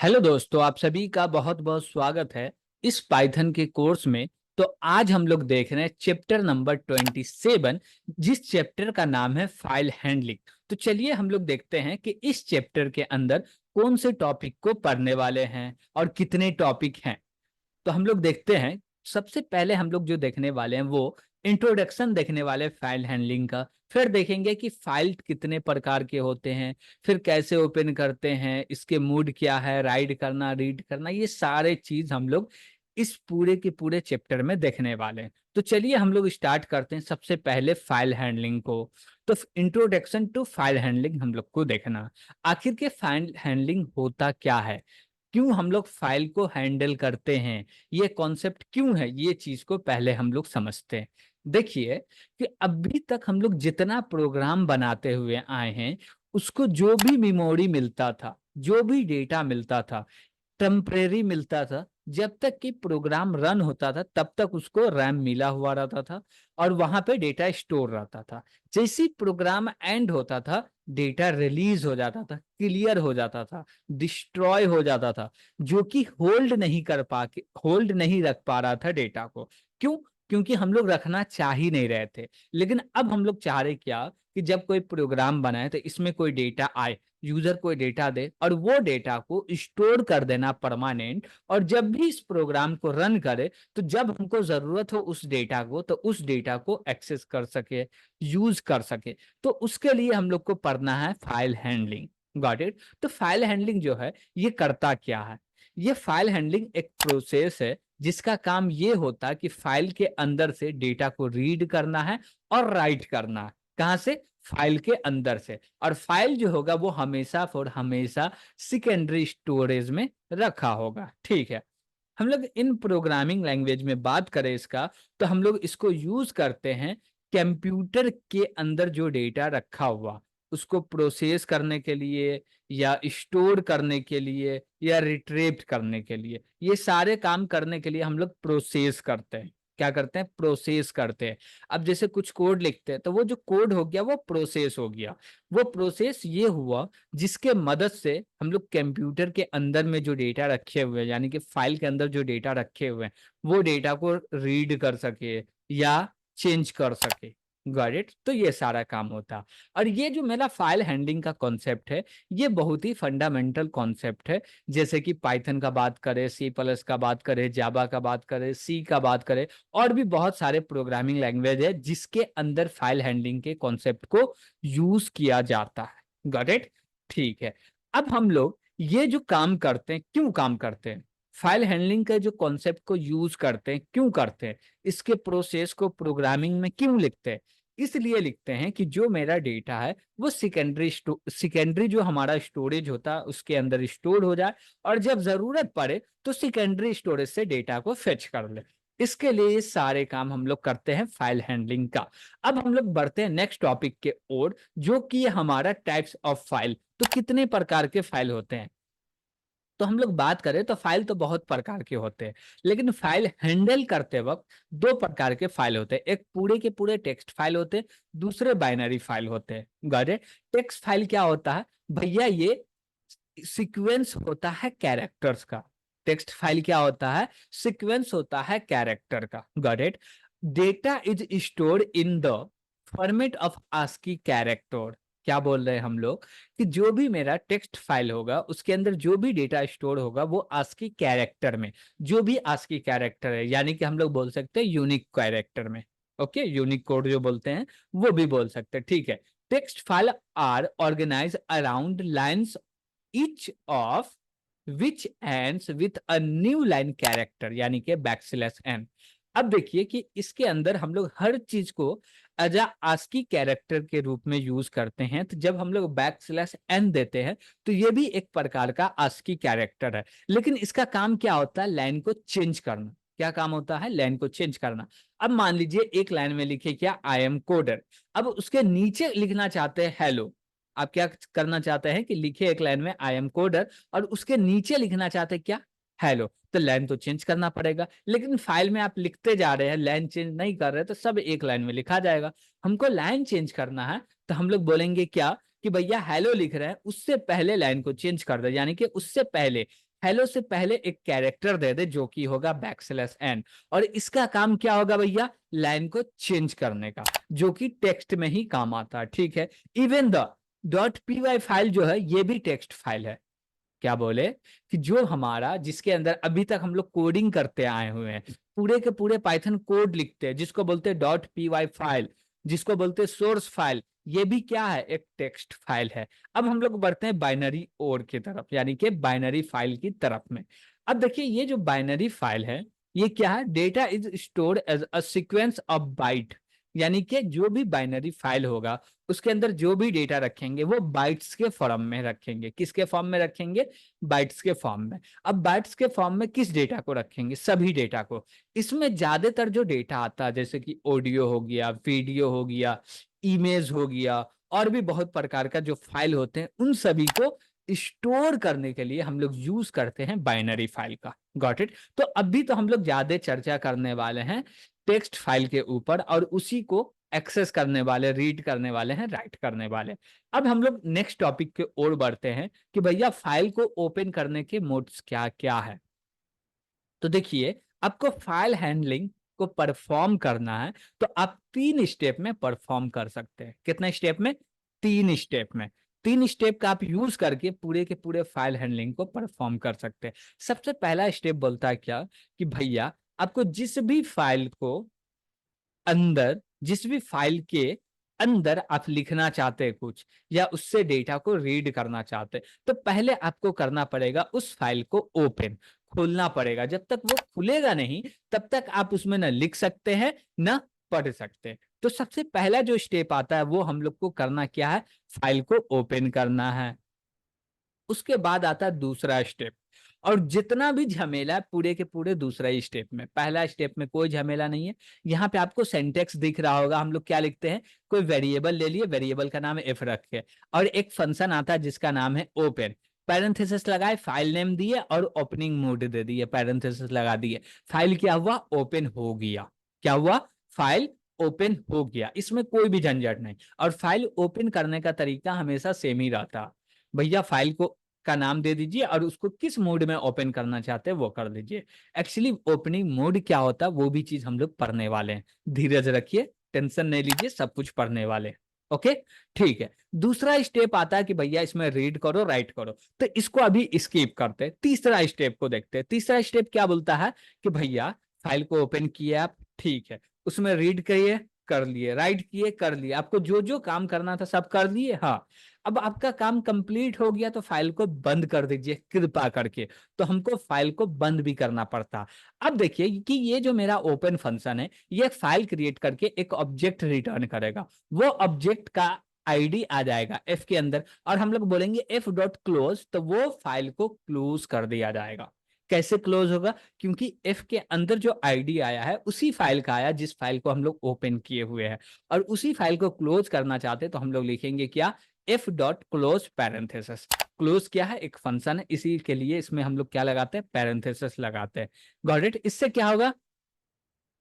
Hello दोस्तों, आप सभी का बहुत बहुत स्वागत है इस पाइथन के कोर्स में। तो आज हम लोग देख रहे हैं चैप्टर नंबर 27, जिस चैप्टर का नाम है फाइल हैंडलिंग। तो चलिए हम लोग देखते हैं कि इस चैप्टर के अंदर कौन से टॉपिक को पढ़ने वाले हैं और कितने टॉपिक हैं। तो हम लोग देखते हैं। सबसे पहले हम लोग जो देखने वाले हैं वो इंट्रोडक्शन देखने वाले फाइल हैंडलिंग का। फिर देखेंगे कि फाइल कितने प्रकार के होते हैं, फिर कैसे ओपन करते हैं, इसके मूड क्या है, राइट करना, रीड करना, ये सारे चीज हम लोग इस पूरे के पूरे चैप्टर में देखने वाले हैं। तो चलिए हम लोग स्टार्ट करते हैं सबसे पहले फाइल हैंडलिंग को। तो इंट्रोडक्शन टू फाइल हैंडलिंग हम लोग को देखना, आखिर के फाइल हैंडलिंग होता क्या है, क्यों हम लोग फाइल को हैंडल करते हैं, ये कॉन्सेप्ट क्यों है, ये चीज को पहले हम लोग समझते हैं। देखिए कि अभी तक हम लोग जितना प्रोग्राम बनाते हुए आए हैं, उसको जो भी मेमोरी मिलता था, जो भी डेटा मिलता था, टेम्परेरी मिलता था। जब तक कि प्रोग्राम रन होता था तब तक उसको रैम मिला हुआ रहता था और वहां पे डेटा स्टोर रहता था। जैसे ही प्रोग्राम एंड होता था, डेटा रिलीज हो जाता था, क्लियर हो जाता था, डिस्ट्रॉय हो जाता था, जो कि होल्ड नहीं रख पा रहा था डेटा को। क्यों? क्योंकि हम लोग रखना चाह ही नहीं रहे थे। लेकिन अब हम लोग चाह रहे क्या कि जब कोई प्रोग्राम बनाए तो इसमें कोई डेटा आए, यूजर कोई डेटा दे और वो डेटा को स्टोर कर देना परमानेंट। और जब भी इस प्रोग्राम को रन करे तो जब हमको जरूरत हो उस डेटा को, तो उस डेटा को एक्सेस कर सके, यूज कर सके। तो उसके लिए हम लोग को पढ़ना है फाइल हैंडलिंग। Got it? तो फाइल हैंडलिंग जो है ये करता क्या है? ये फाइल हैंडलिंग एक प्रोसेस है जिसका काम ये होता है कि फाइल के अंदर से डेटा को रीड करना है और राइट करना है। कहां से? फाइल के अंदर से। और फाइल जो होगा वो हमेशा फॉर हमेशा सेकेंडरी स्टोरेज में रखा होगा। ठीक है। हम लोग इन प्रोग्रामिंग लैंग्वेज में बात करें इसका, तो हम लोग इसको यूज करते हैं कंप्यूटर के अंदर जो डेटा रखा हुआ उसको प्रोसेस करने के लिए, या स्टोर करने के लिए, या रिट्रीव करने के लिए। ये सारे काम करने के लिए हम लोग प्रोसेस करते हैं। क्या करते हैं? प्रोसेस करते हैं। अब जैसे कुछ कोड लिखते हैं तो वो जो कोड हो गया वो प्रोसेस हो गया। वो प्रोसेस ये हुआ जिसके मदद से हम लोग कंप्यूटर के अंदर में जो डेटा रखे हुए हैं, यानी कि फाइल के अंदर जो डेटा रखे हुए हैं, वो डेटा को रीड कर सके या चेंज कर सके। Got it? तो ये सारा काम होता। और ये जो मेरा फाइल हैंडलिंग का कॉन्सेप्ट है, ये बहुत ही फंडामेंटल कॉन्सेप्ट है। जैसे कि पाइथन का बात करें, सी प्लस का बात करें, जावा का बात करें, सी का बात करें, और भी बहुत सारे प्रोग्रामिंग लैंग्वेज है जिसके अंदर फाइल हैंडलिंग के कॉन्सेप्ट को यूज किया जाता है। Got it? ठीक है। अब हम लोग ये जो काम करते हैं, क्यों काम करते हैं, फाइल हैंडलिंग के जो कॉन्सेप्ट को यूज करते हैं, क्यों करते हैं, इसके प्रोसेस को प्रोग्रामिंग में क्यों लिखते हैं? इसलिए लिखते हैं कि जो मेरा डेटा है वो सेकेंडरी जो हमारा स्टोरेज होता है उसके अंदर स्टोर हो जाए, और जब जरूरत पड़े तो सेकेंडरी स्टोरेज से डेटा को फेच कर ले। इसके लिए ये सारे काम हम लोग करते हैं फाइल हैंडलिंग का। अब हम लोग बढ़ते हैं नेक्स्ट टॉपिक के ओर, जो कि हमारा टाइप्स ऑफ फाइल। तो कितने प्रकार के फाइल होते हैं? तो हम लोग बात करें तो फाइल तो बहुत प्रकार के होते हैं, लेकिन फाइल हैंडल करते वक्त दो प्रकार के फाइल होते हैं। एक पूरे के पूरे टेक्स्ट फाइल होते हैं, दूसरे बाइनरी फाइल होते हैं। Got it? टेक्स्ट फाइल क्या होता है भैया? ये सीक्वेंस होता है कैरेक्टर्स का। टेक्स्ट फाइल क्या होता है? सीक्वेंस होता है कैरेक्टर का। Got it? Data is stored in the format of ASCII character. क्या बोल रहे हैं हम लोग कि जो भी मेरा टेक्स्ट फाइल होगा उसके अंदर जो भी डेटा स्टोर होगा वो आस्की कैरेक्टर में, जो भी आस्की कैरेक्टर है, यानी कि हम लोग बोल सकते हैं यूनिक कैरेक्टर में। ओके, यूनिक कोड जो बोलते हैं वो भी बोल सकते हैं। ठीक है। Text file are organize around lines each of which ends with a new line character, यानी कि बैकस्लैश n। अब देखिए कि इसके अंदर हम लोग हर चीज को एज अ आस्की कैरेक्टर के रूप में यूज करते हैं। तो जब हम लोग बैकस्लैश n देते हैं तो ये भी एक प्रकार का आस्की कैरेक्टर है, लेकिन इसका काम क्या होता है? लाइन को चेंज करना। क्या काम होता है? लाइन को चेंज करना। अब मान लीजिए एक लाइन में लिखे क्या, आई एम कोडर। अब उसके नीचे लिखना चाहते हैं हेलो। आप क्या करना चाहते हैं कि लिखे एक लाइन में आई एम कोडर और उसके नीचे लिखना चाहते हैं क्या, हेलो। तो लाइन तो चेंज करना पड़ेगा, लेकिन फाइल में आप लिखते जा रहे हैं, लाइन चेंज नहीं कर रहे, तो सब एक लाइन में लिखा जाएगा। हमको लाइन चेंज करना है तो हम लोग बोलेंगे क्या कि भैया हेलो लिख रहे हैं, उससे पहले लाइन को चेंज कर दो, यानी कि उससे पहले हेलो से पहले एक कैरेक्टर दे दे जो कि होगा \n, और इसका काम क्या होगा भैया, लाइन को चेंज करने का, जो कि टेक्स्ट में ही काम आता है, ठीक है। इवन द .py फाइल जो है ये भी टेक्स्ट फाइल है। क्या बोले कि जो हमारा जिसके अंदर अभी तक हम लोग कोडिंग करते आए हुए हैं, पूरे के पूरे पाइथन कोड लिखते हैं, जिसको बोलते हैं .py फाइल, जिसको बोलते हैं सोर्स फाइल, ये भी क्या है, एक टेक्स्ट फाइल है। अब हम लोग बढ़ते हैं बाइनरी ओर की तरफ, यानी कि बाइनरी फाइल की तरफ में। अब देखिए ये जो बाइनरी फाइल है ये क्या है, data is stored as a sequence of byte, यानी कि जो भी बाइनरी फाइल होगा उसके अंदर जो भी डेटा रखेंगे वो बाइट्स के फॉर्म में रखेंगे। किसके फॉर्म में रखेंगे, बाइट्स के फॉर्म में। अब बाइट्स के फॉर्म में किस डेटा को रखेंगे, सभी डेटा को। इसमें ज्यादातर जो डेटा आता है जैसे कि ऑडियो हो गया, वीडियो हो गया, इमेज हो गया, और भी बहुत प्रकार का जो फाइल होते हैं उन सभी को स्टोर करने के लिए हम लोग यूज करते हैं बाइनरी फाइल का। Got it. तो अभी तो हम लोग ज्यादा चर्चा करने वाले हैं टेक्स्ट फाइल के ऊपर, और उसी को एक्सेस करने वाले, रीड करने वाले हैं, राइट करने वाले। अब हम लोग नेक्स्ट टॉपिक के ओर बढ़ते हैं कि भैया फाइल को ओपन करने के मोड्स क्या क्या है। तो देखिए आपको फाइल हैंडलिंग को परफॉर्म करना है तो आप 3 स्टेप में परफॉर्म कर सकते हैं। कितने स्टेप में, 3 स्टेप में। 3 स्टेप का आप यूज करके पूरे के पूरे फाइल हैंडलिंग को परफॉर्म कर सकते हैं। सबसे पहला स्टेप बोलता है क्या, कि भैया आपको जिस भी फाइल को अंदर, जिस भी फाइल के अंदर आप लिखना चाहते हैं कुछ, या उससे डेटा को रीड करना चाहते हैं, तो पहले आपको करना पड़ेगा उस फाइल को ओपन, खोलना पड़ेगा। जब तक वो खुलेगा नहीं तब तक आप उसमें ना लिख सकते हैं ना पढ़ सकते हैं। तो सबसे पहला जो स्टेप आता है वो हम लोग को करना क्या है, फाइल को ओपन करना है। उसके बाद आता है दूसरा स्टेप, और जितना भी झमेला है पूरे के पूरे दूसरा ही स्टेप में। पहला स्टेप में कोई झमेला नहीं है। यहाँ पे आपको सेंटेक्स दिख रहा होगा, हम लोग क्या लिखते हैं, कोई वेरिएबल ले लिए, वेरिएबल का नाम एफ रख के, और एक फंक्शन आता है जिसका नाम है ओपन, पैरेंथेसिस लगाए, फाइल नेम दिए और ओपनिंग मोड दे दिए, पैरेंथेसिस लगा दिए। फाइल क्या हुआ, ओपन हो गया। क्या हुआ, फाइल ओपन हो गया। इसमें कोई भी झंझट नहीं। और फाइल ओपन करने का तरीका हमेशा सेम ही रहता। भैया फाइल को का नाम दे दीजिए और उसको किस मोड में ओपन करना चाहते हैं वो कर दीजिए। एक्चुअली ओपनिंग मोड क्या होता है वो भी चीज हम लोग पढ़ने वाले हैं, धीरज रखिए, टेंशन नहीं लीजिए, सब कुछ पढ़ने वाले हैं। ओके, ठीक है। दूसरा स्टेप आता है कि भैया इसमें रीड करो, राइट करो, तो इसको अभी स्किप करते हैं। तीसरा स्टेप को देखते हैं। तीसरा स्टेप क्या बोलता है कि भैया फाइल को ओपन किए आप, ठीक है, उसमें रीड करिए, कर लिए, राइट किए, कर लिए, आपको जो जो काम करना था सब कर लिए। हाँ, अब आपका काम कंप्लीट हो गया तो फाइल को बंद कर दीजिए कृपा करके। तो हमको फाइल को बंद भी करना पड़ता। अब देखिए कि ये जो मेरा ओपन फंक्शन है ये एक फाइल क्रिएट करके एक ऑब्जेक्ट रिटर्न करेगा। वो ऑब्जेक्ट का आईडी आ जाएगा एफ के अंदर, और हम लोग बोलेंगे एफ डॉट क्लोज, तो वो फाइल को क्लोज कर दिया जाएगा। कैसे क्लोज होगा, क्योंकि एफ के अंदर जो आईडी आया है उसी फाइल का आया जिस फाइल को हम लोग ओपन किए हुए हैं, और उसी फाइल को क्लोज करना चाहते हैं तो हम लोग लिखेंगे क्या, F dot close parenthesis. Close क्या है, एक फंक्शन है, इसी के लिए इसमें हम लोग क्या लगाते हैं, पैरेंथेसिस लगाते हैं। Got it. इससे क्या होगा,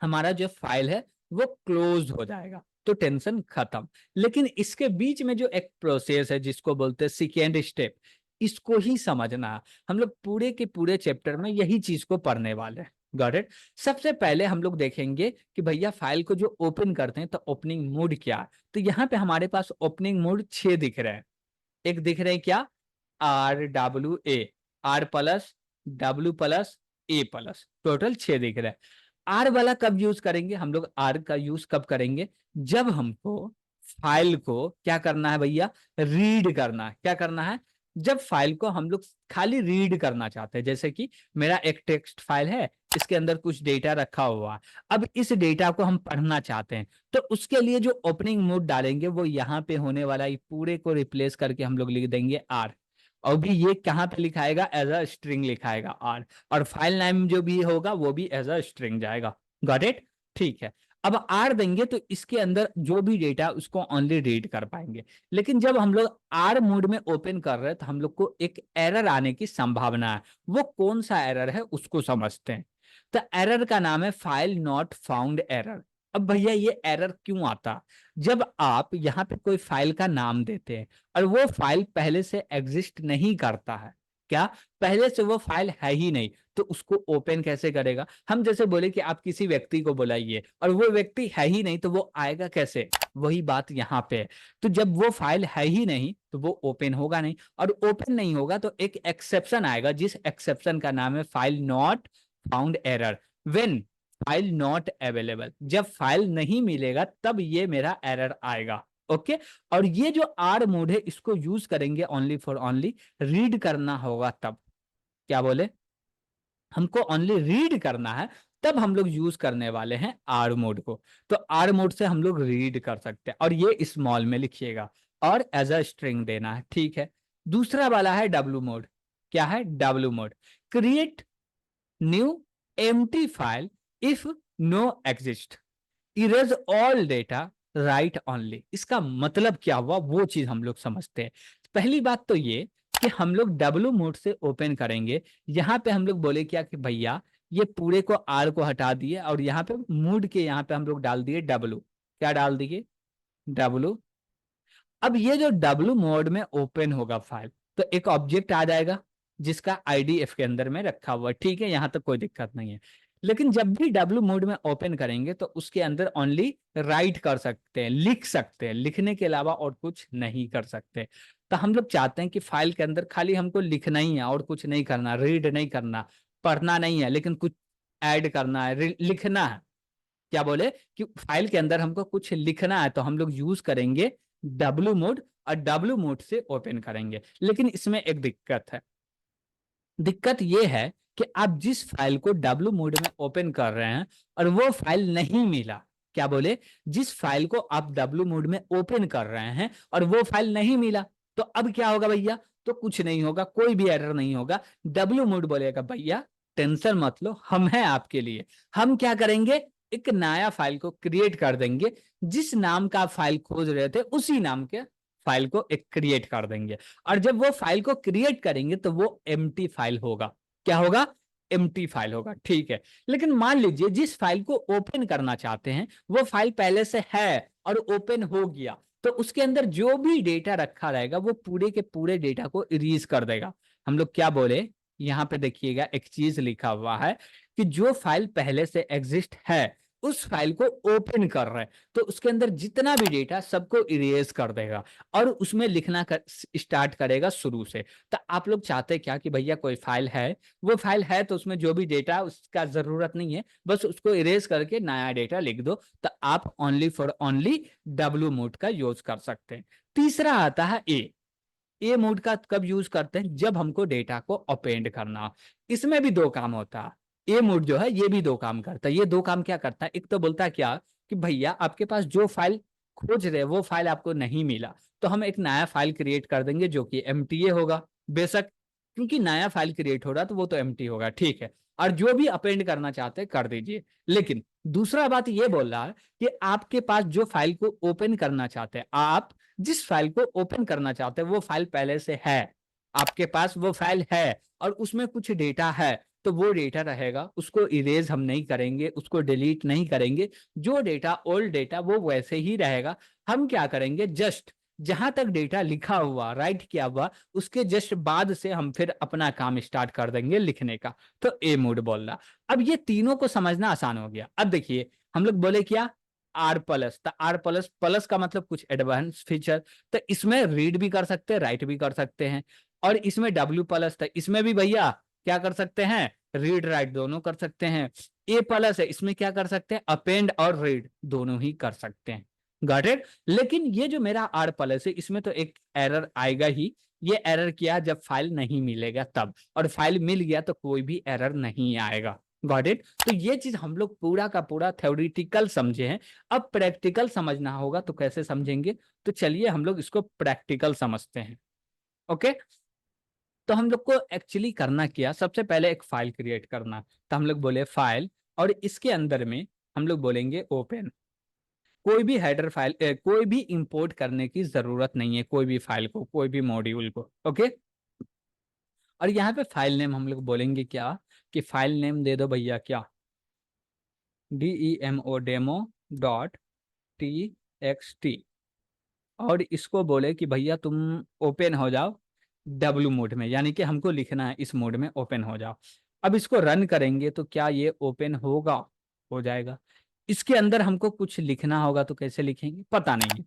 हमारा जो फाइल है वो क्लोज हो जाएगा, तो टेंशन खत्म। लेकिन इसके बीच में जो एक प्रोसेस है जिसको बोलते हैं सेकेंड स्टेप, इसको ही समझना है। हम लोग पूरे के पूरे चैप्टर में यही चीज को पढ़ने वाले हैं। Got it. सबसे पहले हम लोग देखेंगे कि भैया फाइल को जो ओपन करते हैं तो ओपनिंग मोड क्या है। तो यहाँ पे हमारे पास ओपनिंग मोड 6 दिख रहे हैं। एक दिख रहे हैं क्या, RWA, R+W+A+, टोटल 6 दिख रहे हैं। आर वाला कब यूज करेंगे हम लोग, आर का यूज कब करेंगे, जब हमको फाइल को क्या करना है भैया, रीड करना है। क्या करना है, जब फाइल को हम लोग खाली रीड करना चाहते हैं, जैसे कि मेरा एक टेक्स्ट फाइल है, इसके अंदर कुछ डेटा रखा हुआ है, अब इस डेटा को हम पढ़ना चाहते हैं, तो उसके लिए जो ओपनिंग मोड डालेंगे वो यहाँ पे होने वाला है, पूरे को रिप्लेस करके हम लोग लिख देंगे आर। और भी ये कहाँ पे लिखाएगा, एज अ स्ट्रिंग लिखाएगा आर, और फाइल नेम जो भी होगा वो भी एज अ स्ट्रिंग जाएगा। गॉट इट, ठीक है। अब आर देंगे तो इसके अंदर जो भी डेटा उसको ओनली रीड कर पाएंगे। लेकिन जब हम लोग आर मोड में ओपन कर रहे हैं तो हम लोग को एक एरर आने की संभावना है। वो कौन सा एरर है उसको समझते हैं। तो एरर का नाम है फाइल नॉट फाउंड एरर। अब भैया ये एरर क्यों आता, जब आप यहाँ पे कोई फाइल का नाम देते हैं और वो फाइल पहले से एग्जिस्ट नहीं करता है, क्या पहले से वो फाइल है ही नहीं, तो उसको ओपन कैसे करेगा? हम जैसे बोले कि आप किसी व्यक्ति को बुलाइए और वो व्यक्ति है ही नहीं, तो वो आएगा कैसे? वही बात यहाँ पे है। तो जब वो फाइल है ही नहीं तो वो ओपन होगा नहीं, और ओपन नहीं होगा तो एक एक्सेप्शन आएगा, जिस एक्सेप्शन का नाम है file not found error. When file not available, जब फाइल नहीं मिलेगा तब ये मेरा एरर आएगा। ओके, और ये जो आर मोड है इसको यूज करेंगे ओनली फॉर ओनली रीड करना होगा तब। क्या बोले? हमको ओनली रीड करना है, तब हम लोग यूज करने वाले हैं आर मोड को। तो आर मोड से हम लोग रीड कर सकते हैं, और ये स्मॉल में लिखिएगा और एज अ स्ट्रिंग देना है, ठीक है। दूसरा वाला है डब्ल्यू मोड। क्या है W mode? Create new empty file if no exist, erase all data, write only. इसका मतलब क्या हुआ वो चीज हम लोग समझते हैं। पहली बात तो ये कि हम लोग डब्ल्यू मोड से ओपन करेंगे। यहाँ पे हम लोग बोले क्या कि भैया ये पूरे को आर को हटा दिए, और यहाँ पे मोड के यहाँ पे हम लोग डाल दिए डब्ल्यू। क्या डाल दिए? डब्ल्यू। अब ये जो डब्ल्यू मोड में ओपन होगा फाइल, तो एक ऑब्जेक्ट आ जाएगा जिसका आईडी एफ के अंदर में रखा हुआ है, ठीक है, यहां तक कोई दिक्कत नहीं है। लेकिन जब भी डब्ल्यू मोड में ओपन करेंगे तो उसके अंदर ओनली राइट कर सकते हैं, लिख सकते हैं, लिखने के अलावा और कुछ नहीं कर सकते। तो हम लोग चाहते हैं कि फाइल के अंदर खाली हमको लिखना ही है और कुछ नहीं करना, रीड नहीं करना, पढ़ना नहीं है, लेकिन कुछ ऐड करना है, लिखना है। क्या बोले कि फाइल के अंदर हमको कुछ लिखना है, तो हम लोग यूज करेंगे डब्ल्यू मोड, और डब्ल्यू मोड से ओपन करेंगे। लेकिन इसमें एक दिक्कत है। दिक्कत यह है कि आप जिस फाइल को डब्ल्यू मोड में ओपन कर रहे हैं और वो फाइल नहीं मिला। क्या बोले? जिस फाइल को आप डब्ल्यू मोड में ओपन कर रहे हैं और वो फाइल नहीं मिला, तो अब क्या होगा भैया? तो कुछ नहीं होगा, कोई भी एरर नहीं होगा। डब्ल्यू मोड बोलेगा भैया टेंशन मत लो, हम हैं आपके लिए। हम क्या करेंगे? एक नया फाइल को क्रिएट कर देंगे, जिस नाम का फाइल खोज रहे थे उसी नाम के फाइल को एक क्रिएट कर देंगे। और जब वो फाइल को क्रिएट करेंगे तो वो एम्प्टी फाइल होगा। क्या होगा? एम्प्टी फाइल होगा, ठीक है। लेकिन मान लीजिए जिस फाइल को ओपन करना चाहते हैं वो फाइल पहले से है और ओपन हो गया, तो उसके अंदर जो भी डेटा रखा रहेगा वो पूरे के पूरे डेटा को इरेज कर देगा। हम लोग क्या बोले? यहां पे देखिएगा एक चीज लिखा हुआ है कि जो फाइल पहले से एग्जिस्ट है उस फाइल को ओपन कर रहे हैं, तो उसके अंदर जितना भी डेटा सबको इरेज कर देगा और उसमें लिखना स्टार्ट करेगा शुरू से। तो आप लोग चाहते हैं क्या कि भैया कोई फाइल है, वो फाइल है तो उसमें जो भी डेटा उसका जरूरत नहीं है, बस उसको इरेज करके नया डेटा लिख दो। तो आप only for only W mode का यूज कर सकते हैं। तीसरा आता है ए मोड का कब यूज करते हैं? जब हमको डेटा को अपेंड करना हो। इसमें भी दो काम होता है। ए मोड जो है ये भी दो काम करता है। ये दो काम क्या करता है? एक तो बोलता है क्या कि भैया आपके पास जो फाइल खोज रहे वो फाइल आपको नहीं मिला, तो हम एक नया फाइल क्रिएट कर देंगे जो कि एमटीए होगा। बेशक क्योंकि नया फाइल क्रिएट हो रहा तो वो तो एमटी होगा, ठीक है। और जो भी अपेंड करना चाहते हैं कर दीजिए। लेकिन दूसरा बात ये बोल रहा है कि आपके पास जो फाइल को ओपन करना चाहते हैं, आप जिस फाइल को ओपन करना चाहते हैं वो फाइल पहले से है, आपके पास वो फाइल है और उसमें कुछ डेटा है, तो वो डेटा रहेगा, उसको इरेज हम नहीं करेंगे, उसको डिलीट नहीं करेंगे। जो डेटा ओल्ड डेटा वो वैसे ही रहेगा। हम क्या करेंगे? जस्ट जहां तक डेटा लिखा हुआ राइट किया हुआ उसके जस्ट बाद से हम फिर अपना काम स्टार्ट कर देंगे लिखने का। तो ए मोड बोल रहा। अब ये तीनों को समझना आसान हो गया। अब देखिए हम लोग बोले क्या? R plus. तो आर प्लस प्लस का मतलब कुछ एडवांस फीचर। तो इसमें रीड भी कर सकते हैं, राइट भी कर सकते हैं। और इसमें डब्ल्यू प्लस था, इसमें भी भैया क्या कर सकते हैं? रीड राइट दोनों कर सकते हैं। ए प्लस है, इसमें क्या कर सकते हैं? अपेंड और रीड दोनों ही कर सकते हैं। Got it? लेकिन ये जो मेरा आर प्लस है इसमें तो एक एरर आएगा ही। ये एरर क्या? जब फाइल नहीं मिलेगा तब, और फाइल मिल गया तो कोई भी एरर नहीं आएगा। Got it? तो ये चीज हम लोग पूरा का पूरा थ्योरेटिकल समझे हैं। अब प्रैक्टिकल समझना होगा तो कैसे समझेंगे? तो चलिए हम लोग इसको प्रैक्टिकल समझते हैं। ओके, तो हम लोग को एक्चुअली करना क्या? सबसे पहले एक फाइल क्रिएट करना। तो हम लोग बोले फाइल, और इसके अंदर में हम लोग बोलेंगे ओपन। कोई भी हेडर फाइल कोई भी इंपोर्ट करने की जरूरत नहीं है, कोई भी फाइल को, कोई भी मॉड्यूल को। ओके, और यहाँ पे फाइल नेम हम लोग बोलेंगे क्या? कि फाइल नेम दे दो भैया क्या? DEMO demo dot TXT। और इसको बोले कि भैया तुम ओपन हो जाओ डब्ल्यू मोड में, यानी कि हमको लिखना है इस मोड में ओपन हो जाओ। अब इसको रन करेंगे तो क्या ये ओपन होगा? हो जाएगा। इसके अंदर हमको कुछ लिखना होगा, तो कैसे लिखेंगे पता नहीं है।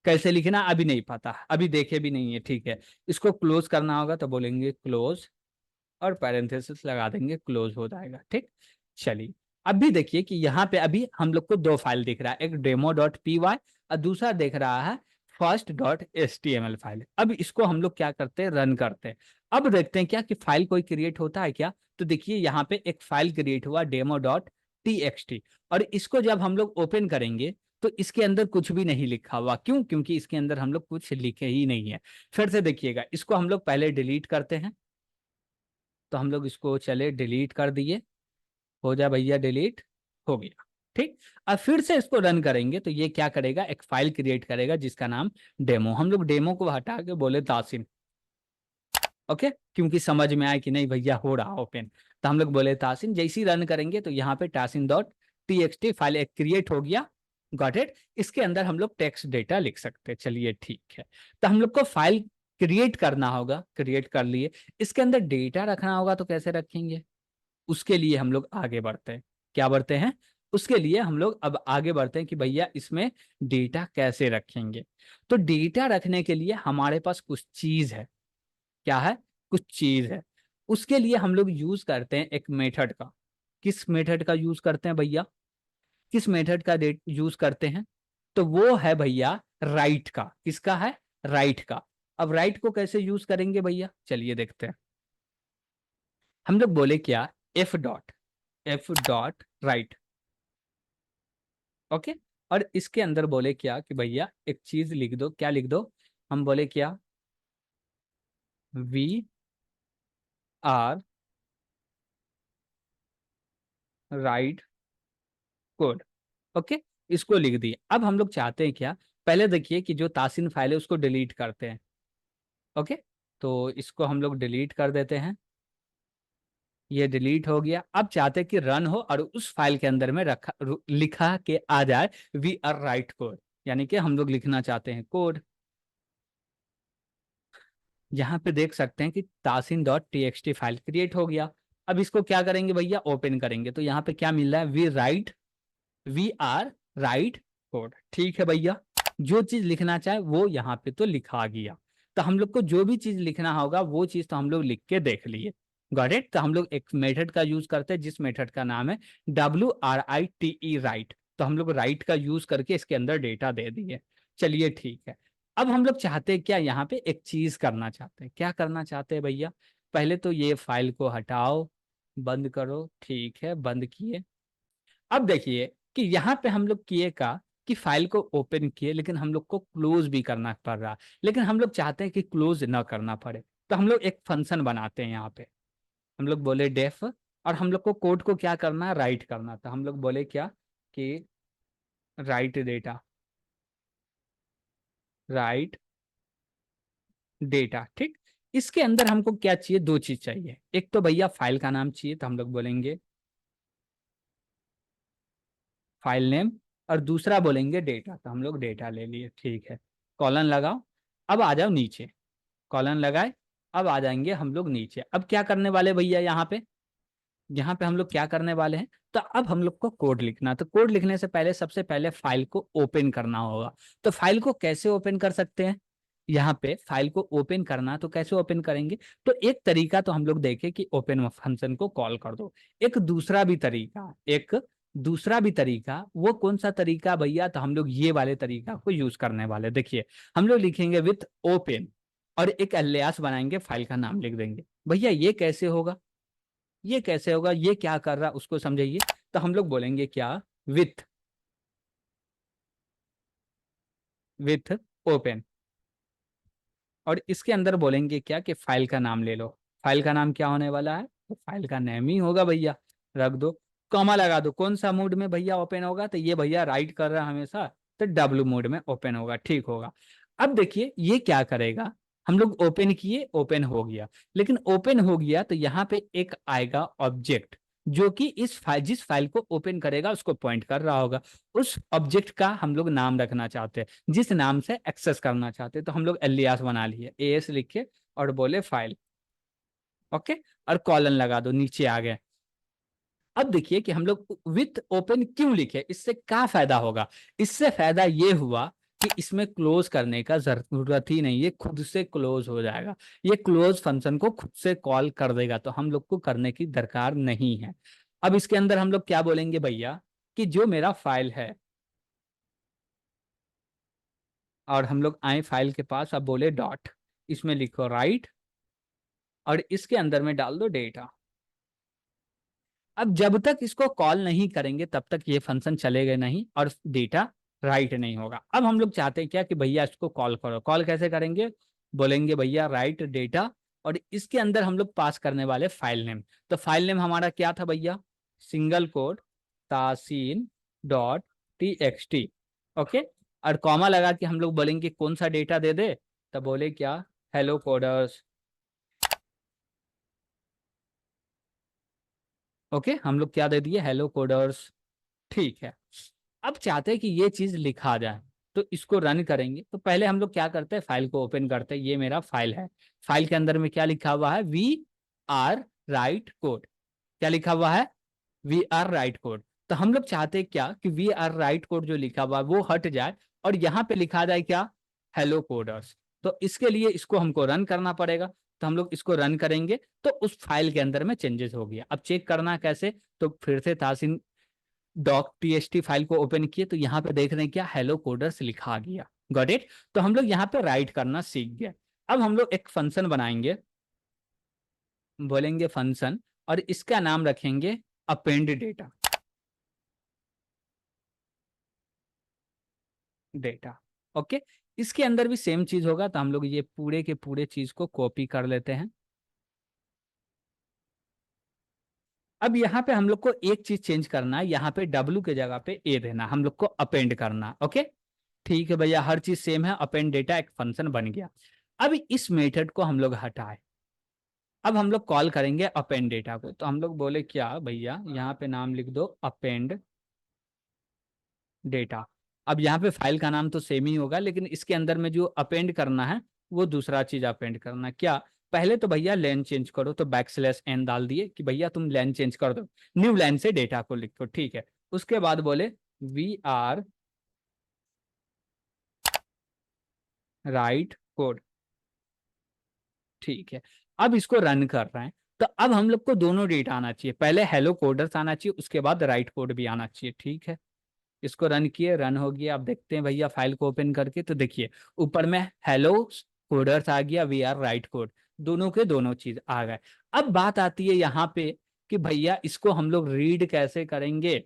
कैसे लिखना अभी नहीं पता, अभी देखे भी नहीं है, ठीक है। इसको क्लोज करना होगा तो बोलेंगे क्लोज, और पैरेंथेसिस लगा देंगे, क्लोज हो जाएगा, ठीक। चलिए, अभी देखिए कि यहाँ पे अभी हम लोग को दो फाइल दिख रहा है, एक डेमो डॉट पी वाई और दूसरा देख रहा है first dot H T M L file. अब इसको हम लोग क्या करते हैं, रन करते हैं। अब देखते हैं क्या कि फाइल कोई क्रिएट होता है क्या। तो देखिए यहाँ पे एक फाइल क्रिएट हुआ demo dot T X T, और इसको जब हम लोग ओपन करेंगे तो इसके अंदर कुछ भी नहीं लिखा हुआ। क्यों? क्योंकि इसके अंदर हम लोग कुछ लिखे ही नहीं है। फिर से देखिएगा, इसको हम लोग पहले डिलीट करते हैं। तो हम लोग इसको चले डिलीट कर दिए, हो जा भैया डिलीट, हो गया, ठीक। अब फिर से इसको रन करेंगे तो ये क्या करेगा, एक फाइल क्रिएट करेगा जिसका नाम डेमो। हम लोग डेमो को हटा के बोले तासिन, ओके, क्योंकि समझ में आए कि नहीं भैया हो रहा ओपन। तो हम लोग बोले तासिन, जैसे ही रन करेंगे तो यहाँ पे Tasin dot T X T file एक क्रिएट हो गया। Got it. इसके अंदर हम लोग टेक्स्ट डेटा लिख सकते हैं। चलिए ठीक है, तो हम लोग को फाइल क्रिएट करना होगा, क्रिएट कर लिए। इसके अंदर डेटा रखना होगा तो कैसे रखेंगे, उसके लिए हम लोग आगे बढ़ते हैं। क्या बढ़ते हैं? उसके लिए हम लोग अब आगे बढ़ते हैं कि भैया इसमें डेटा कैसे रखेंगे। तो डेटा रखने के लिए हमारे पास कुछ चीज है। क्या है? कुछ चीज है। उसके लिए हम लोग यूज करते हैं एक मेथड का। किस मेथड का यूज करते हैं भैया? किस मेथड का यूज करते हैं? तो वो है भैया राइट का। किसका है? राइट का। अब राइट को कैसे यूज करेंगे भैया, चलिए देखते हैं। हम लोग बोले क्या, एफ डॉट राइट, ओके। और इसके अंदर बोले क्या कि भैया एक चीज लिख दो। क्या लिख दो? हम बोले क्या, we are write code, okay. इसको लिख दिए। अब हम लोग चाहते हैं क्या, पहले देखिए कि जो तासिन फाइल है उसको डिलीट करते हैं, ओके। तो इसको हम लोग डिलीट कर देते हैं। ये डिलीट हो गया। अब चाहते हैं कि रन हो और उस फाइल के अंदर में रखा लिखा के आ जाए वी आर राइट कोड, यानी कि हम लोग लिखना चाहते हैं कोड। यहाँ पे देख सकते हैं कि Tasin dot T X T file create हो गया। अब इसको क्या करेंगे भैया, ओपन करेंगे तो यहाँ पे क्या मिल रहा है, वी आर राइट कोड, ठीक है भैया। जो चीज लिखना चाहे वो यहाँ पे तो लिखा गया। तो हम लोग को जो भी चीज लिखना होगा वो चीज तो हम लोग लिख के देख लिए। Got it. तो हम लोग एक मेथड का यूज करते हैं जिस मेथड का नाम है WRITE राइट। तो हम लोग राइट का यूज करके इसके अंदर डेटा दे दिए। चलिए ठीक है। अब हम लोग चाहते हैं क्या, यहाँ पे एक चीज करना चाहते हैं। क्या करना चाहते हैं भैया? पहले तो ये फाइल को हटाओ, बंद करो, ठीक है, बंद किए। अब देखिए कि यहाँ पे हम लोग किए का कि फाइल को ओपन किए, लेकिन हम लोग को क्लोज भी करना पड़ रहा। लेकिन हम लोग चाहते हैं कि क्लोज ना करना पड़े, तो हम लोग एक फंक्शन बनाते हैं यहाँ पे। हम लोग बोले डेफ, और हम लोग को कोड को क्या करना है, राइट करना। तो हम लोग बोले क्या कि राइट डेटा, राइट डेटा, ठीक। इसके अंदर हमको क्या चाहिए, दो चीज चाहिए। एक तो भैया फाइल का नाम चाहिए, तो हम लोग बोलेंगे फाइल नेम, और दूसरा बोलेंगे डेटा। तो हम लोग डेटा ले लिए, ठीक है। कॉलन लगाओ। अब आ जाओ नीचे, कॉलन लगाए। अब आ जाएंगे हम लोग नीचे। अब क्या करने वाले भैया, यहाँ पे हम लोग क्या करने वाले हैं, तो अब हम लोग को कोड लिखना। तो कोड लिखने से पहले सबसे पहले फाइल को ओपन करना होगा। तो फाइल को कैसे ओपन कर सकते हैं, यहाँ पे फाइल को ओपन करना तो कैसे ओपन करेंगे। तो एक तरीका तो हम लोग देखें कि ओपन फंक्शन को कॉल कर दो। एक दूसरा भी तरीका, वो कौन सा तरीका भैया, तो हम लोग ये वाले तरीका को यूज करने वाले। देखिए, हम लोग लिखेंगे विथ ओपन, और एक अलियास बनाएंगे, फाइल का नाम लिख देंगे। भैया ये कैसे होगा, ये कैसे होगा, ये क्या कर रहा उसको समझाइए। तो हम लोग बोलेंगे क्या, विथ विथ ओपन, और इसके अंदर बोलेंगे क्या कि फाइल का नाम ले लो। फाइल का नाम क्या होने वाला है, तो फाइल का नेम ही होगा भैया। रख दो, कॉमा लगा दो। कौन सा मोड में भैया ओपन होगा, तो ये भैया राइट कर रहा है हमेशा, तो डब्ल्यू मोड में ओपन होगा, ठीक होगा। अब देखिए ये क्या करेगा, हम लोग ओपन किए, ओपन हो गया। लेकिन ओपन हो गया तो यहाँ पे एक आएगा ऑब्जेक्ट, जो कि इस फाइल, जिस फाइल को ओपन करेगा उसको पॉइंट कर रहा होगा। उस ऑब्जेक्ट का हम लोग नाम रखना चाहते हैं, जिस नाम से एक्सेस करना चाहते हैं, तो हम लोग एलियास बना लिए, एएस लिख के और बोले फाइल, ओके, और कॉलन लगा दो, नीचे आ गए। अब देखिए कि हम लोग विथ ओपन क्यों लिखे, इससे क्या फायदा होगा। इससे फायदा ये हुआ कि इसमें क्लोज करने का जरूरत ही नहीं, ये खुद से क्लोज हो जाएगा। ये क्लोज फंक्शन को खुद से कॉल कर देगा, तो हम लोग को करने की दरकार नहीं है। अब इसके अंदर हम लोग क्या बोलेंगे भैया, कि जो मेरा फाइल है, और हम लोग आए फाइल के पास, अब बोले डॉट, इसमें लिखो राइट, और इसके अंदर में डाल दो डेटा। अब जब तक इसको कॉल नहीं करेंगे तब तक ये फंक्शन चलेगा नहीं और डेटा राइट नहीं होगा। अब हम लोग चाहते हैं क्या, कि भैया इसको कॉल करो। कॉल कैसे करेंगे, बोलेंगे भैया राइट डेटा, और इसके अंदर हम लोग पास करने वाले फाइल नेम। तो फाइल नेम हमारा क्या था भैया, single quote Tasin dot T X T, okay. और कॉमा लगा के हम लोग बोलेंगे कौन सा डेटा दे दे, तो बोले क्या, हेलो कोडर्स, ओके। हम लोग क्या दे दिए, हेलो कोडर्स, ठीक है। अब चाहते हैं कि ये चीज लिखा जाए, तो इसको रन करेंगे। तो पहले हम लोग क्या करते हैं, फाइल को ओपन करते हैं, ये मेरा फाइल है। फाइल के अंदर में क्या लिखा हुआ है, वी आर राइट कोड। क्या लिखा हुआ है, वी आर राइट कोड। तो हम लोग चाहते हैं क्या, कि वी आर राइट कोड जो लिखा हुआ है वो हट जाए, और यहाँ पे लिखा जाए क्या, हेलो कोडर्स। तो इसके लिए इसको हमको रन करना पड़ेगा। तो हम लोग इसको रन करेंगे, तो उस फाइल के अंदर में चेंजेस हो गया। अब चेक करना कैसे, तो फिर से तासिन डॉक टीएसटी फाइल को ओपन किए, तो यहाँ पे देख रहे हैं क्या, हेलो कोडर्स लिखा आ गया। Got it. तो हम लोग यहाँ पे राइट करना सीख गए। अब हम लोग एक फंक्शन बनाएंगे, बोलेंगे फंक्शन, और इसका नाम रखेंगे अपेंड डेटा, डेटा, ओके। इसके अंदर भी सेम चीज होगा, तो हम लोग ये पूरे के पूरे चीज को कॉपी कर लेते हैं। अब यहाँ पे हम लोग को एक चीज चेंज करना है, यहाँ पे डब्लू के जगह पे ए देना, हम लोग को अपेंड करना, ओके। ठीक है भैया, हर चीज सेम है, अपेंड डेटा एक फंक्शन बन गया। अब इस मेथड को हम लोग हटाए, अब हम लोग कॉल करेंगे अपेंड डेटा को। तो हम लोग बोले क्या भैया, यहाँ पे नाम लिख दो अपेंड डेटा। अब यहाँ पे फाइल का नाम तो सेम ही होगा, लेकिन इसके अंदर में जो अपेंड करना है वो दूसरा चीज अपेंड करना। क्या, पहले तो भैया लाइन चेंज करो, तो बैकस्लैश एन डाल दिए कि भैया तुम लाइन चेंज कर दो, न्यू लाइन से डेटा को लिखो, ठीक है। उसके बाद बोले वी आर राइट कोड, ठीक है। अब इसको रन कर रहे हैं, तो अब हम लोग को दोनों डेटा आना चाहिए, पहले हेलो कोडर्स आना चाहिए, उसके बाद राइट कोड भी आना चाहिए, ठीक है। इसको रन किए, रन हो गया। अब देखते हैं भैया फाइल को ओपन करके, तो देखिए ऊपर में हेलो कोडर्स आ गया, वी आर राइट कोड, दोनों के दोनों चीज आ गए। अब बात आती है यहाँ पे कि भैया इसको हम लोग रीड कैसे करेंगे।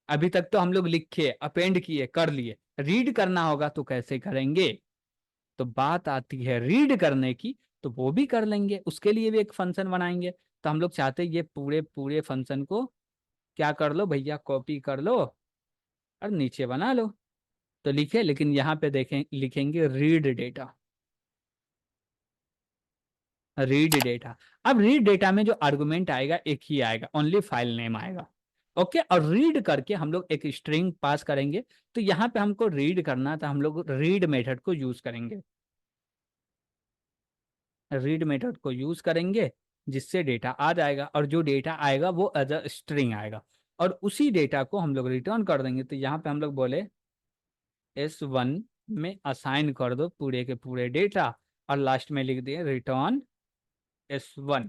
अभी तक तो हम लोग लिखे, अपेंड किए, कर लिए, रीड करना होगा तो कैसे करेंगे। तो बात आती है रीड करने की, तो वो भी कर लेंगे, उसके लिए भी एक फंक्शन बनाएंगे। तो हम लोग चाहते हैं ये पूरे पूरे फंक्शन को क्या कर लो भैया, कॉपी कर लो और नीचे बना लो। तो लिखे, लेकिन यहाँ पे देखें, लिखेंगे रीड डेटा, रीड डेटा। अब रीड डेटा में जो आर्गुमेंट आएगा एक ही आएगा, ओनली फाइल नेम आएगा, ओके। और रीड करके हम लोग एक स्ट्रिंग पास करेंगे। तो यहाँ पे हमको रीड करना था, हम लोग रीड मेथड को यूज करेंगे, रीड मेथड को यूज करेंगे, जिससे डेटा आ जाएगा, और जो डेटा आएगा वो एज अ स्ट्रिंग आएगा, और उसी डेटा को हम लोग रिटर्न कर देंगे। तो यहाँ पे हम लोग बोले S1 में असाइन कर दो पूरे के पूरे डेटा, और लास्ट में लिख दिए रिटर्न S1,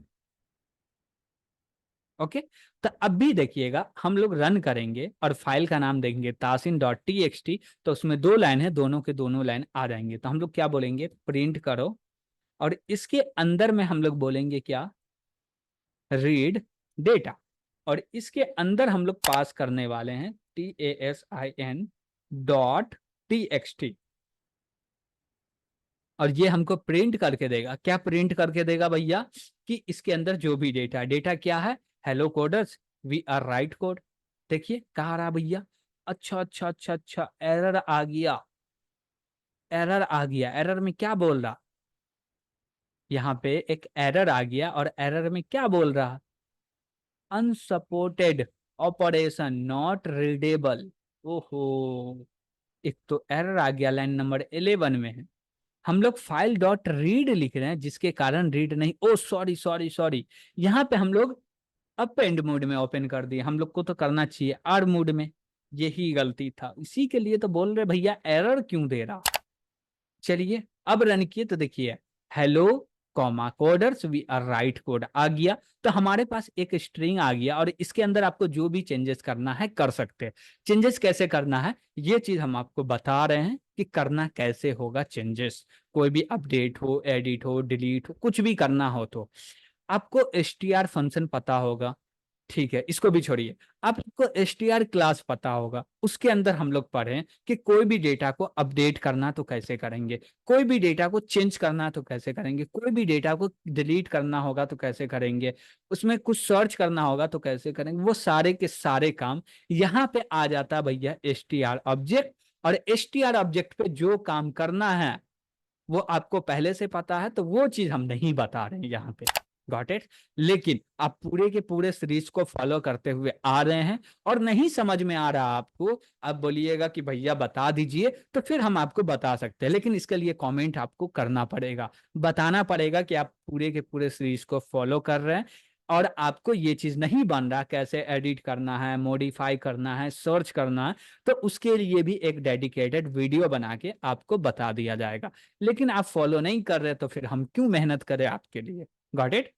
ओके। तो अब भी देखिएगा, हम लोग रन करेंगे और फाइल का नाम देंगे तासिन डॉट टी एक्स टी, तो उसमें दो लाइन है, दोनों के दोनों लाइन आ जाएंगे। तो हम लोग क्या बोलेंगे, प्रिंट करो, और इसके अंदर में हम लोग बोलेंगे क्या, रीड डेटा, और इसके अंदर हम लोग पास करने वाले हैं TASIN dot T X T, और ये हमको प्रिंट करके देगा। क्या प्रिंट करके देगा भैया, कि इसके अंदर जो भी डेटा, डेटा क्या है, hello coders, we are write code. देखिए कहाँ रहा भैया, अच्छा अच्छा अच्छा अच्छा, एरर आ गया, एरर आ गया। एरर में क्या बोल रहा, यहाँ पे एक एरर आ गया, और एरर में क्या बोल रहा, अनसपोर्टेड ऑपरेशन नॉट रीडेबल। ओहो, एक तो एरर आ गया लाइन नंबर 11 में है। हम लोग फाइल डॉट रीड लिख रहे हैं जिसके कारण रीड नहीं, ओ सॉरी सॉरी सॉरी, यहाँ पे हम लोग अप एंड मोड में ओपन कर दिए, हम लोग को तो करना चाहिए आर मोड में। यही गलती था, इसी के लिए तो बोल रहे भैया एरर क्यों दे रहा। चलिए अब रन किए तो देखिए, hello comma coders we are write code आ गया। तो हमारे पास एक स्ट्रिंग आ गया और इसके अंदर आपको जो भी चेंजेस करना है कर सकते हैं। चेंजेस कैसे करना है ये चीज हम आपको बता रहे हैं कि करना कैसे होगा चेंजेस। कोई भी अपडेट हो, एडिट हो, डिलीट हो, कुछ भी करना हो तो आपको str फंक्शन पता होगा। ठीक है, इसको भी छोड़िए, आपको str क्लास पता होगा। उसके अंदर हम लोग पढ़े कि कोई भी डेटा को अपडेट करना तो कैसे करेंगे, कोई भी डेटा को चेंज करना तो कैसे करेंगे, कोई भी डेटा को डिलीट करना होगा तो कैसे करेंगे, उसमें कुछ सर्च करना होगा तो कैसे करेंगे। वो सारे के सारे काम यहाँ पे आ जाता है भैया str ऑब्जेक्ट। और str ऑब्जेक्ट पे जो काम करना है वो आपको पहले से पता है, तो वो चीज हम नहीं बता रहे हैं यहाँ पे। Got it. लेकिन आप पूरे के पूरे सीरीज को फॉलो करते हुए आ रहे हैं और नहीं समझ में आ रहा आपको, आप बोलिएगा कि भैया बता दीजिए, तो फिर हम आपको बता सकते हैं। लेकिन इसके लिए कमेंट आपको करना पड़ेगा, बताना पड़ेगा कि आप पूरे के पूरे सीरीज को फॉलो कर रहे हैं और आपको ये चीज नहीं बन रहा कैसे एडिट करना है, मॉडिफाई करना है, सर्च करना है। तो उसके लिए भी एक डेडिकेटेड वीडियो बना के आपको बता दिया जाएगा। लेकिन आप फॉलो नहीं कर रहे तो फिर हम क्यों मेहनत करें आपके लिए। Got it.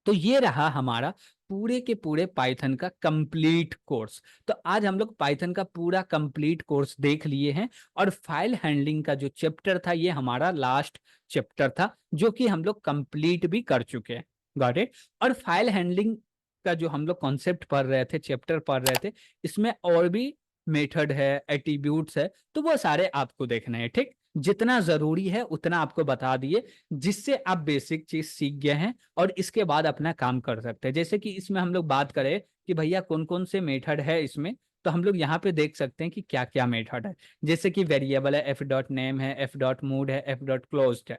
तो ये रहा हमारा पूरे के पूरे पाइथन का कंप्लीट कोर्स। तो आज हम लोग पाइथन का पूरा कंप्लीट कोर्स देख लिए हैं और फाइल हैंडलिंग का जो चैप्टर था ये हमारा लास्ट चैप्टर था जो कि हम लोग कंप्लीट भी कर चुके हैं। Got it. और फाइल हैंडलिंग का जो हम लोग कॉन्सेप्ट पढ़ रहे थे, चैप्टर पढ़ रहे थे, इसमें और भी मेथड है, एट्रीब्यूट्स है, तो वो सारे आपको देखने हैं। ठीक, जितना जरूरी है उतना आपको बता दिए, जिससे आप बेसिक चीज सीख गए हैं और इसके बाद अपना काम कर सकते हैं। जैसे कि इसमें हम लोग बात करें कि भैया कौन कौन से मेथड है इसमें, तो हम लोग यहाँ पे देख सकते हैं कि क्या क्या मेथड है। जैसे कि वेरिएबल है, एफ डॉट नेम है, एफ डॉट मूड है, एफ डॉट क्लोज है।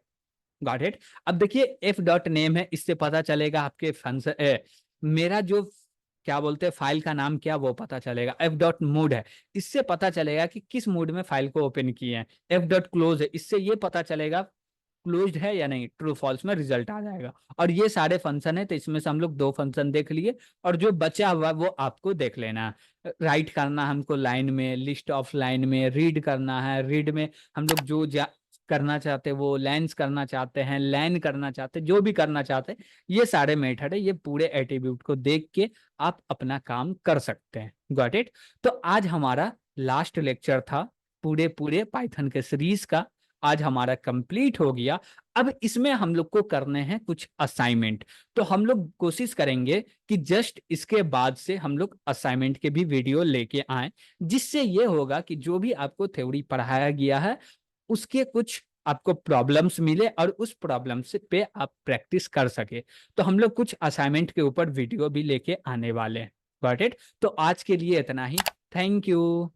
Got it. अब देखिए एफ डॉट नेम है, इससे पता चलेगा आपके फंक्शन मेरा जो क्या बोलते हैं फाइल का नाम क्या वो पता चलेगा। एफ डॉट मूड है, इससे पता चलेगा कि किस मूड में फाइल को ओपन किए हैं। एफ डॉट क्लोज है, इससे ये पता चलेगा क्लोज्ड है या नहीं, ट्रू फॉल्स में रिजल्ट आ जाएगा। और ये सारे फंक्शन है, तो इसमें से हम लोग 2 फंक्शन देख लिए और जो बचा हुआ वो आपको देख लेना है। राइट करना हमको लाइन में, लिस्ट ऑफ लाइन में, रीड करना है, रीड में हम लोग जो करना चाहते हैं वो, लेंस करना चाहते हैं, लैन करना चाहते हैं, जो भी करना चाहते हैं, ये सारे मेथड है। ये पूरे एट्रीब्यूट को देख के आप अपना काम कर सकते हैं। Got it. तो आज हमारा लास्ट लेक्चर था पूरे पूरे पाइथन के सीरीज का, आज हमारा कंप्लीट हो गया। अब इसमें हम लोग को करने हैं कुछ असाइनमेंट। तो हम लोग कोशिश करेंगे कि जस्ट इसके बाद से हम लोग असाइनमेंट के भी वीडियो लेके आए, जिससे ये होगा कि जो भी आपको थ्योरी पढ़ाया गया है उसके कुछ आपको प्रॉब्लम्स मिले और उस प्रॉब्लम से पे आप प्रैक्टिस कर सके। तो हम लोग कुछ असाइनमेंट के ऊपर वीडियो भी लेके आने वाले हैं। Got it. तो आज के लिए इतना ही। Thank you.